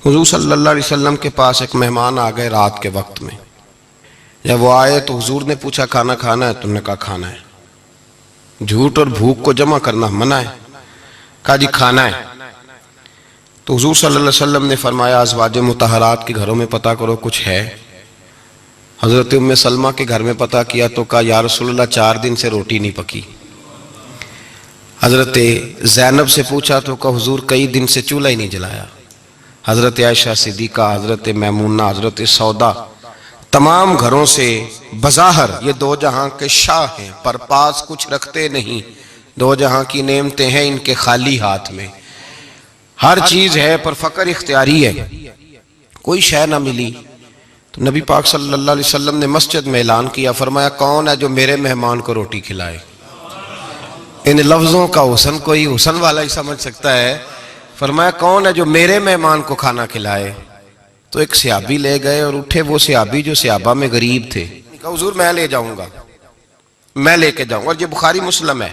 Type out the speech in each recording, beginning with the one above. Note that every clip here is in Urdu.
حضور صلی اللہ علیہ وسلم کے پاس ایک مہمان آ گئے رات کے وقت میں. جب وہ آئے تو حضور نے پوچھا کھانا کھانا ہے؟ تم نے کہا کھانا ہے. جھوٹ اور بھوک کو جمع کرنا منع ہے. کہا جی کھانا ہے. تو حضور صلی اللہ علیہ وسلم نے فرمایا ازواج مطہرات کے گھروں میں پتہ کرو کچھ ہے. حضرت ام سلمہ کے گھر میں پتہ کیا تو کہا یا رسول اللہ 4 دن سے روٹی نہیں پکی. حضرت زینب سے پوچھا تو کہا حضور کئی دن سے چولہا ہی نہیں جلایا. حضرت عائشہ صدیقہ، حضرت میمونہ، حضرت سودا، تمام گھروں سے بظاہر یہ 2 جہاں کے شاہ ہیں پر پاس کچھ رکھتے نہیں. 2 جہاں کی نعمتیں ہیں ان کے خالی ہاتھ میں. ہر چیز ہے پر فقر اختیاری ہے. کوئی شے نہ ملی تو نبی پاک صلی اللہ علیہ وسلم نے مسجد میں اعلان کیا، فرمایا کون ہے جو میرے مہمان کو روٹی کھلائے؟ ان لفظوں کا حسن کوئی حسن والا ہی سمجھ سکتا ہے. فرمایا کون ہے جو میرے مہمان کو کھانا کھلائے؟ تو ایک صحابی لے گئے اور اٹھے وہ صحابی جو صحابہ میں غریب تھے. کہا حضور میں لے جاؤں گا، میں لے کے جاؤں گا. اور یہ بخاری مسلم ہے.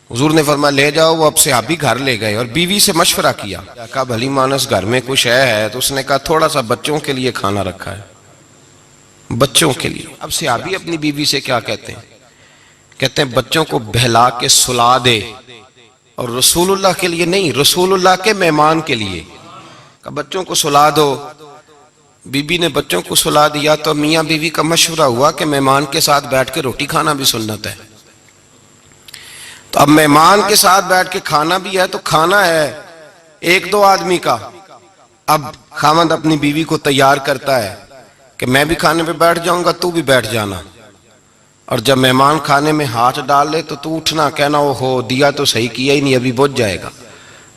حضور نے فرمایا لے جاؤ. وہ اب صحابی گھر لے گئے اور بیوی سے مشورہ کیا. کہا بھلی مانس گھر میں کچھ ہے؟ تو اس نے کہا تھوڑا سا بچوں کے لیے کھانا رکھا ہے. بچوں کے لیے. اب صحابی اپنی بیوی سے کیا کہتے ہیں؟ کہتے ہیں بچوں کو بہلا کے سلا دے. اور رسول اللہ کے لیے نہیں، رسول اللہ کے مہمان کے لیے. کہ بچوں کو سلا دو. بی بی نے بچوں کو سلا دیا تو میاں بیوی کا مشورہ ہوا کہ مہمان کے ساتھ بیٹھ کے روٹی کھانا بھی سنت ہے. تو اب مہمان کے ساتھ بیٹھ کے کھانا بھی ہے تو کھانا ہے 1-2 آدمی کا. اب خاوند اپنی بیوی کو تیار کرتا ہے کہ میں بھی کھانے پہ بیٹھ جاؤں گا، تو بھی بیٹھ جانا. اور جب مہمان کھانے میں ہاتھ ڈال لے تو اٹھنا، کہنا وہ ہو دیا تو صحیح کیا ہی نہیں، ابھی بجھ جائے گا.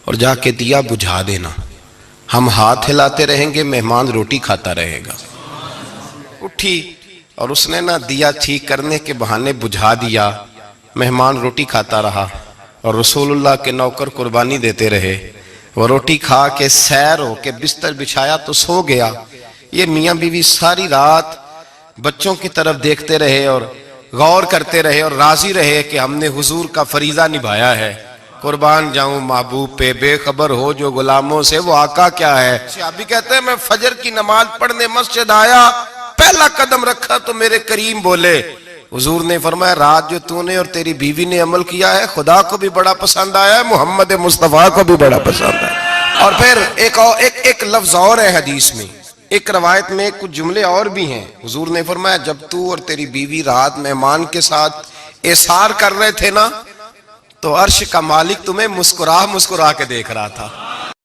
اور جا کے دیا بجھا دینا. ہم ہاتھ ہلاتے رہیں گے، مہمان روٹی کھاتا رہے گا. اٹھی اور اس نے نہ دیا ٹھیک کرنے کے بہانے بجھا دیا. مہمان روٹی کھاتا رہا اور رسول اللہ کے نوکر قربانی دیتے رہے. وہ روٹی کھا کے سیر ہو کے بستر بچھایا تو سو گیا. یہ میاں بیوی ساری رات بچوں کی طرف دیکھتے رہے اور غور کرتے رہے اور راضی رہے کہ ہم نے حضور کا فریضہ نبھایا ہے. قربان جاؤں محبوب پہ، بے خبر ہو جو غلاموں سے وہ آقا کیا ہے. صحابی کہتے ہیں میں فجر کی نماز پڑھنے مسجد آیا، پہلا قدم رکھا تو میرے کریم بولے. حضور نے فرمایا رات جو تو نے اور تیری بیوی نے عمل کیا ہے خدا کو بھی بڑا پسند آیا ہے، محمد مصطفیٰ کو بھی بڑا پسند آیا. اور پھر ایک لفظ اور ہے حدیث میں، ایک روایت میں کچھ جملے اور بھی ہیں. حضور نے فرمایا جب تو اور تیری بیوی رات مہمان کے ساتھ ایثار کر رہے تھے نا تو عرش کا مالک تمہیں مسکرا مسکرا کے دیکھ رہا تھا.